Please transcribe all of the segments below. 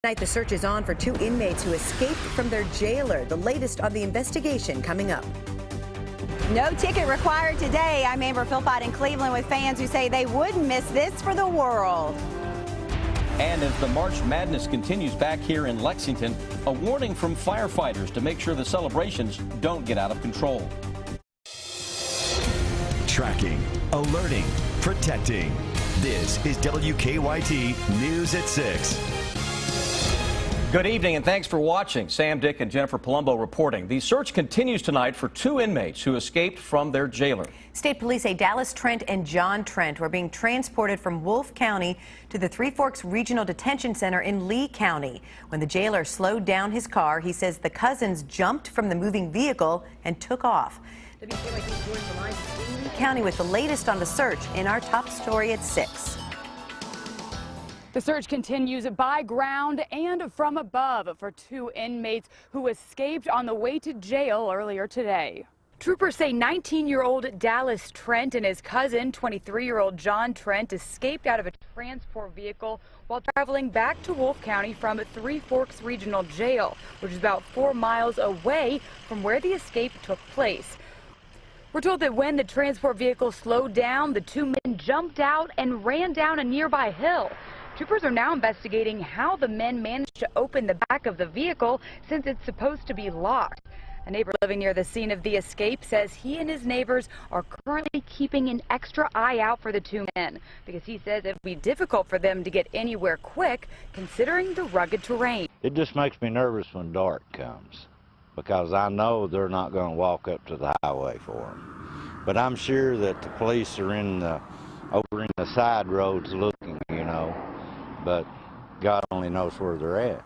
Tonight, the search is on for 2 inmates who escaped from their jailer. The latest on the investigation coming up. No ticket required today. I'm Amber Philpott in Cleveland with fans who say they wouldn't miss this for the world. And as the March Madness continues back here in Lexington, a warning from firefighters to make sure the celebrations don't get out of control. Tracking, alerting, protecting. This is WKYT News at 6. Good evening and thanks for watching. Sam, Dick, and Jennifer Palumbo reporting. The search continues tonight for 2 inmates who escaped from their jailer. State police say Dallas Trent and John Trent were being transported from Wolfe County to the Three Forks Regional Detention Center in Lee County. When the jailer slowed down his car, he says the cousins jumped from the moving vehicle and took off. WKYT's Jordan Valline in Lee County with the latest on the search in our top story at 6. The search continues by ground and from above for 2 inmates who escaped on the way to jail earlier today. Troopers say 19-year-old Dallas Trent and his cousin, 23-year-old John Trent, escaped out of a transport vehicle while traveling back to Wolfe County from Three Forks Regional Jail, which is about 4 miles away from where the escape took place. We're told that when the transport vehicle slowed down, the 2 men jumped out and ran down a nearby hill. Troopers are now investigating how the men managed to open the back of the vehicle since it's supposed to be locked. A neighbor living near the scene of the escape says he and his neighbors are currently keeping an extra eye out for the 2 men because he says it would be difficult for them to get anywhere quick considering the rugged terrain. It just makes me nervous when dark comes because I know they're not going to walk up to the highway for them. But I'm sure that the police are over in the side roads looking, you know. But God only knows where they're at.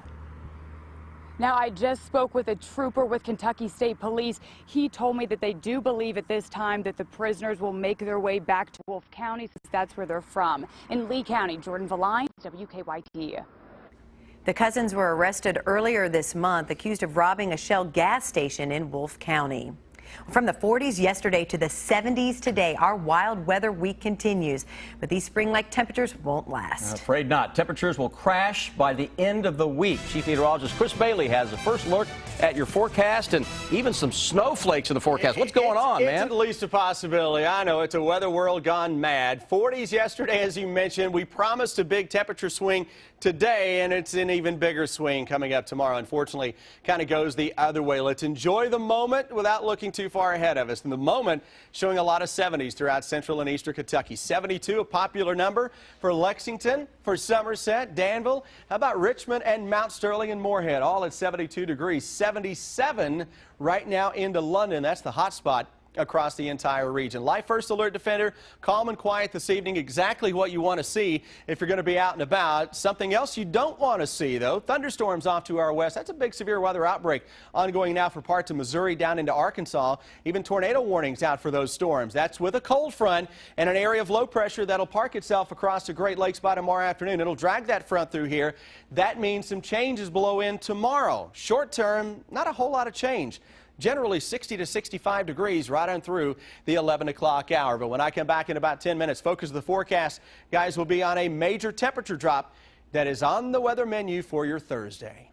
Now, I just spoke with a trooper with Kentucky State Police. He told me that they do believe at this time that the prisoners will make their way back to Wolfe County since that's where they're from. In Lee County, Jordan Valline, WKYT. The cousins were arrested earlier this month, accused of robbing a Shell gas station in Wolfe County. From the 40s yesterday to the 70s today, our wild weather week continues. But these spring-like temperatures won't last. I'm afraid not. Temperatures will crash by the end of the week. Chief Meteorologist Chris Bailey has a first look at your forecast and even some snowflakes in the forecast. What's going on, man? It's at least a possibility. I know it's a weather world gone mad. 40s yesterday, as you mentioned. We promised a big temperature swing today, and it's an even bigger swing coming up tomorrow. Unfortunately, kind of goes the other way. Let's enjoy the moment without looking too far ahead of us. And the moment showing a lot of 70s throughout central and eastern Kentucky. 72, a popular number for Lexington, for Somerset, Danville. How about Richmond and Mount Sterling and Moorhead, all at 72 degrees. 77 right now into London. That's the hot spot across the entire region. Live First Alert Defender, calm and quiet this evening, exactly what you want to see if you're going to be out and about. Something else you don't want to see, though, thunderstorms off to our west. That's a big severe weather outbreak ongoing now for parts of Missouri down into Arkansas. Even tornado warnings out for those storms. That's with a cold front and an area of low pressure that'll park itself across the Great Lakes by tomorrow afternoon. It'll drag that front through here. That means some changes below in tomorrow. Short term, not a whole lot of change. Generally 60 to 65 degrees right on through the 11 o'clock hour. But when I come back in about 10 minutes, focus of the forecast, guys, will be on a major temperature drop that is on the weather menu for your Thursday.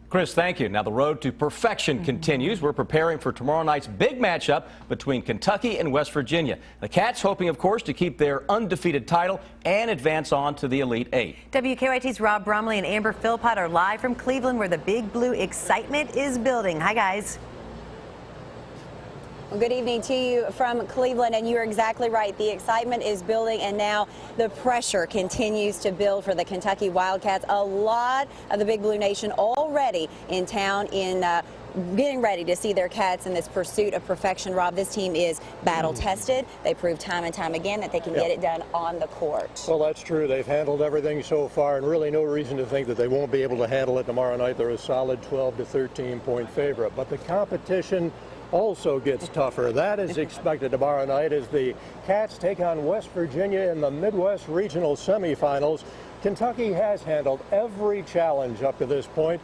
Chris, thank you. Now the road to perfection continues. We're preparing for tomorrow night's big matchup between Kentucky and West Virginia. The Cats hoping, of course, to keep their undefeated title and advance on to the Elite Eight. WKYT's Rob Bromley and Amber Philpott are live from Cleveland, where the Big Blue excitement is building. Hi, guys. Well, good evening to you from Cleveland, and you're exactly right. The excitement is building, and now the pressure continues to build for the Kentucky Wildcats. A lot of the Big Blue Nation already in town in getting ready to see their Cats in this pursuit of perfection. Rob, this team is battle-tested. They prove time and time again that they can get it done on the court. Well, that's true. They've handled everything so far, and really no reason to think that they won't be able to handle it tomorrow night. They're a solid 12 to 13-point favorite, but the competition also gets tougher. That is expected tomorrow night as the Cats take on West Virginia in the Midwest Regional Semifinals. Kentucky has handled every challenge up to this point.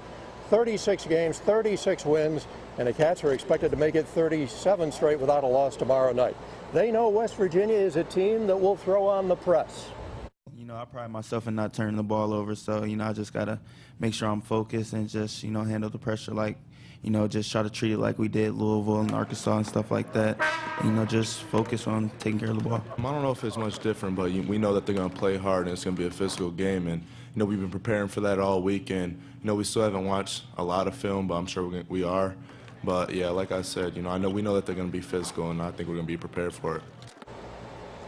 36 games, 36 wins, and the Cats are expected to make it 37 straight without a loss tomorrow night. They know West Virginia is a team that will throw on the press. I pride myself in not turning the ball over, so, I just got to make sure I'm focused and just, handle the pressure like, just try to treat it like we did Louisville and Arkansas and stuff like that. Just focus on taking care of the ball. I don't know if it's much different, but we know that they're going to play hard and it's going to be a physical game. And, we've been preparing for that all weekend. We still haven't watched a lot of film, but I'm sure we are. But, yeah, like I said, we know that they're going to be physical, and I think we're going to be prepared for it.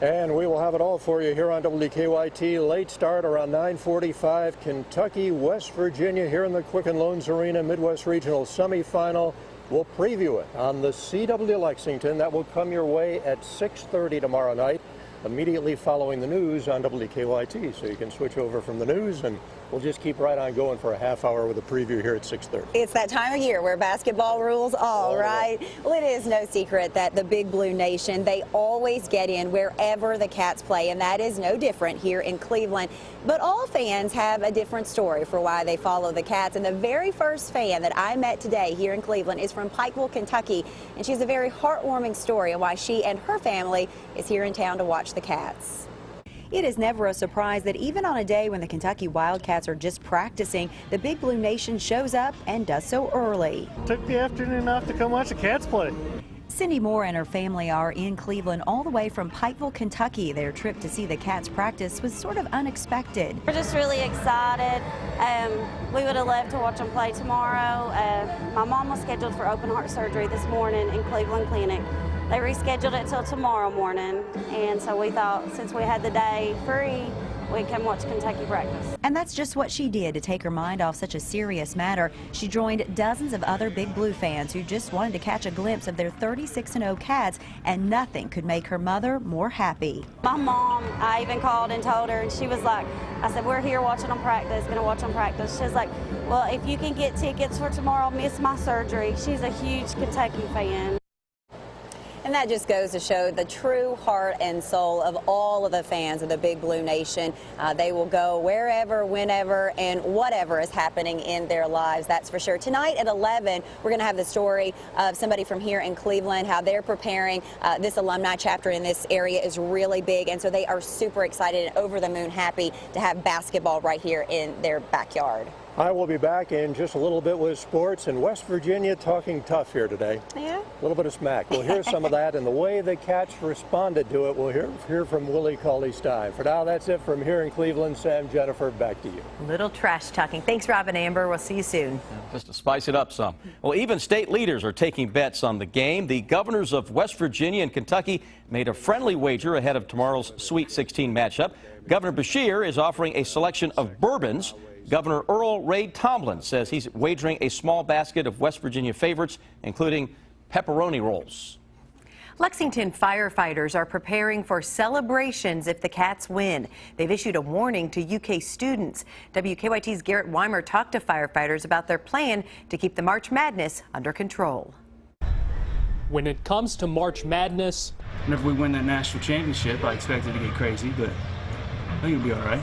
And we will have it all for you here on WKYT. Late start around 9:45. Kentucky, West Virginia here in the Quicken Loans Arena Midwest Regional Semifinal. We'll preview it on the CW Lexington. That will come your way at 6:30 tomorrow night, immediately following the news on WKYT. So you can switch over from the news, and we'll just keep right on going for a half hour with a preview here at 6:30. It's that time of year where basketball rules all, right? Well, it is no secret that the Big Blue Nation, they always get in wherever the Cats play, and that is no different here in Cleveland. But all fans have a different story for why they follow the Cats, and the very first fan that I met today here in Cleveland is from Pikeville, Kentucky, and she has a very heartwarming story on why she and her family is here in town to watch the Cats. It is never a surprise that even on a day when the Kentucky Wildcats are just practicing, the Big Blue Nation shows up and does so early. Took the afternoon off to come watch the Cats play. Cindy Moore and her family are in Cleveland all the way from Pikeville, Kentucky. Their trip to see the Cats practice was sort of unexpected. We're just really excited. We would have loved to watch them play tomorrow. My mom was scheduled for open heart surgery this morning in Cleveland Clinic. They rescheduled it till tomorrow morning, and so we thought since we had the day free, we'd come watch Kentucky practice. And that's just what she did to take her mind off such a serious matter. She joined dozens of other Big Blue fans who just wanted to catch a glimpse of their 36-0 Cats, and nothing could make her mother more happy. My mom, I even called and told her, and she was like, I said, we're here watching them practice, gonna watch them practice. She was like, well, if you can get tickets for tomorrow, miss my surgery. She's a huge Kentucky fan. And that just goes to show the true heart and soul of all of the fans of the Big Blue Nation. They will go wherever, whenever, and whatever is happening in their lives, that's for sure. Tonight at 11, we're going to have the story of somebody from here in Cleveland, how they're preparing. This alumni chapter in this area is really big, and so they are super excited and over the moon happy to have basketball right here in their backyard. I will be back in just a little bit with sports, and West Virginia talking tough here today. Yeah. A little bit of smack. We'll hear some of that, and the way the Cats responded to it, we'll hear from Willie Cauley-Stein. For now, that's it from here in Cleveland. Sam, Jennifer, back to you. Little trash talking. Thanks, Rob and Amber. We'll see you soon. Just to spice it up some. Well, even state leaders are taking bets on the game. The governors of West Virginia and Kentucky made a friendly wager ahead of tomorrow's Sweet 16 matchup. Governor Beshear is offering a selection of bourbons. Governor Earl Ray Tomblin says he's wagering a small basket of West Virginia favorites, including pepperoni rolls. Lexington firefighters are preparing for celebrations if the Cats win. They've issued a warning to UK students. WKYT's Garrett Weimer talked to firefighters about their plan to keep the March Madness under control. When it comes to March Madness, whenever we win that national championship, I expect it to get crazy, but I think it'll be all right.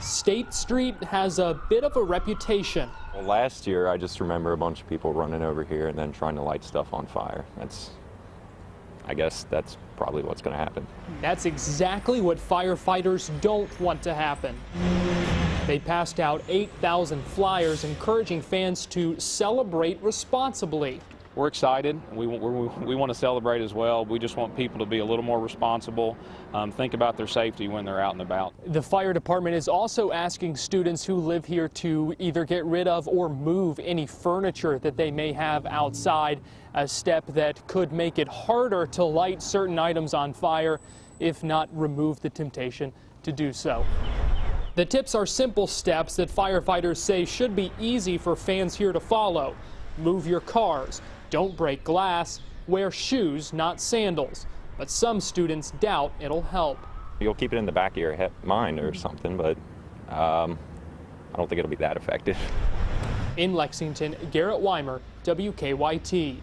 State Street has a bit of a reputation. Well, last year, I just remember a bunch of people running over here and then trying to light stuff on fire. I guess that's probably what's going to happen. That's exactly what firefighters don't want to happen. They passed out 8,000 flyers encouraging fans to celebrate responsibly. We're excited. We want to celebrate as well. We just want people to be a little more responsible, think about their safety when they're out and about. The fire department is also asking students who live here to either get rid of or move any furniture that they may have outside, a step that could make it harder to light certain items on fire, if not remove the temptation to do so. The tips are simple steps that firefighters say should be easy for fans here to follow. Move your cars. Don't break glass. Wear shoes, not sandals. But some students doubt it'll help. You'll keep it in the back of your mind or something, but I don't think it'll be that effective. In Lexington, Garrett Weimer, WKYT.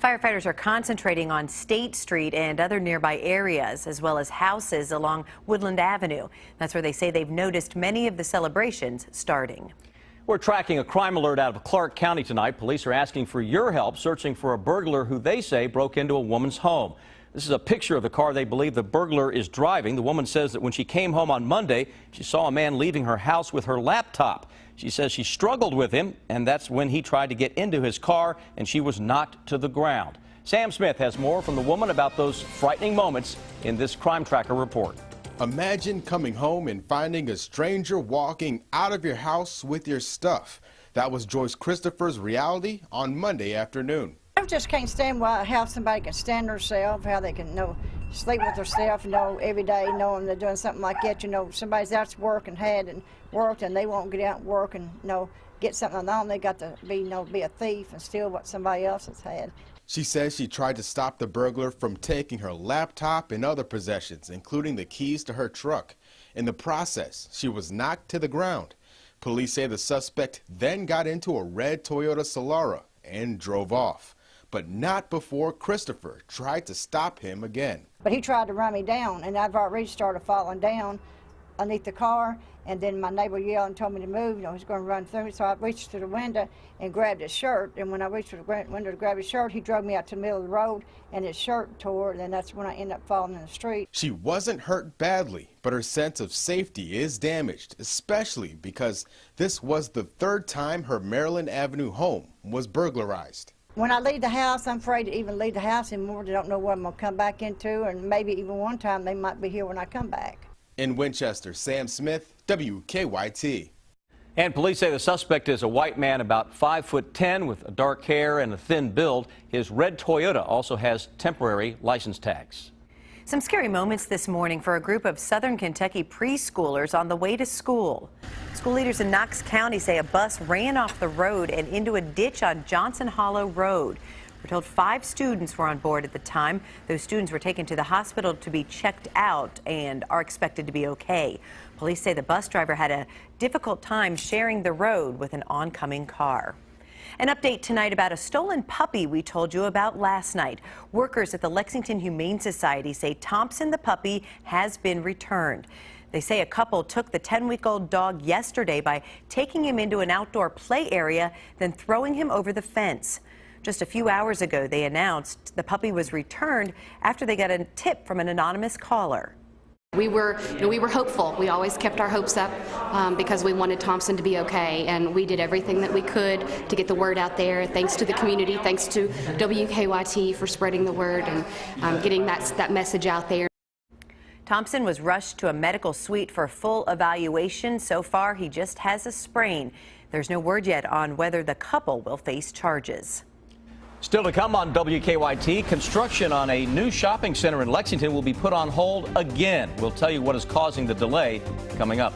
Firefighters are concentrating on State Street and other nearby areas, as well as houses along Woodland Avenue. That's where they say they've noticed many of the celebrations starting. We're tracking a crime alert out of Clark County tonight. Police are asking for your help searching for a burglar who they say broke into a woman's home. This is a picture of the car they believe the burglar is driving. The woman says that when she came home on Monday, she saw a man leaving her house with her laptop. She says she struggled with him, and that's when he tried to get into his car, and she was knocked to the ground. Sam Smith has more from the woman about those frightening moments in this Crime Tracker report. Imagine coming home and finding a stranger walking out of your house with your stuff. That was Joyce Christopher's reality on Monday afternoon. I just can't stand how somebody can stand themselves, how they can sleep with themselves, every day knowing they're doing something like that. Somebody's out to work and worked and they won't get out and work and get something on. They got to be a thief and steal what somebody else has had. She says she tried to stop the burglar from taking her laptop and other possessions, including the keys to her truck. In the process, she was knocked to the ground. Police say the suspect then got into a red Toyota Solara and drove off, but not before Christopher tried to stop him again. But he tried to run me down, and I've already started falling down underneath the car, and then my neighbor yelled and told me to move. He was going to run through, so I reached to the window and grabbed his shirt, and when I reached to the window to grab his shirt, he drug me out to the middle of the road, and his shirt tore, and that's when I ended up falling in the street. She wasn't hurt badly, but her sense of safety is damaged, especially because this was the third time her Maryland Avenue home was burglarized. When I leave the house, I'm afraid to even leave the house anymore. They don't know what I'm going to come back into, and maybe even one time they might be here when I come back. In Winchester, Sam Smith, WKYT. And police say the suspect is a white man about 5'10" with dark hair and a thin build. His red Toyota also has temporary license tags. Some scary moments this morning for a group of Southern Kentucky preschoolers on the way to school. School leaders in Knox County say a bus ran off the road and into a ditch on Johnson Hollow Road. We're told 5 students were on board at the time. Those students were taken to the hospital to be checked out and are expected to be okay. Police say the bus driver had a difficult time sharing the road with an oncoming car. An update tonight about a stolen puppy we told you about last night. Workers at the Lexington Humane Society say Thompson the puppy has been returned. They say a couple took the 10-week-old dog yesterday by taking him into an outdoor play area, then throwing him over the fence. Just a few hours ago, they announced the puppy was returned after they got a tip from an anonymous caller. We were hopeful. We always kept our hopes up because we wanted Thompson to be okay, and we did everything that we could to get the word out there. Thanks to the community, thanks to WKYT for spreading the word and getting that message out there. Thompson was rushed to a medical suite for full evaluation. So far, he just has a sprain. There's no word yet on whether the couple will face charges. Still to come on WKYT, construction on a new shopping center in Lexington will be put on hold again. We'll tell you what is causing the delay coming up.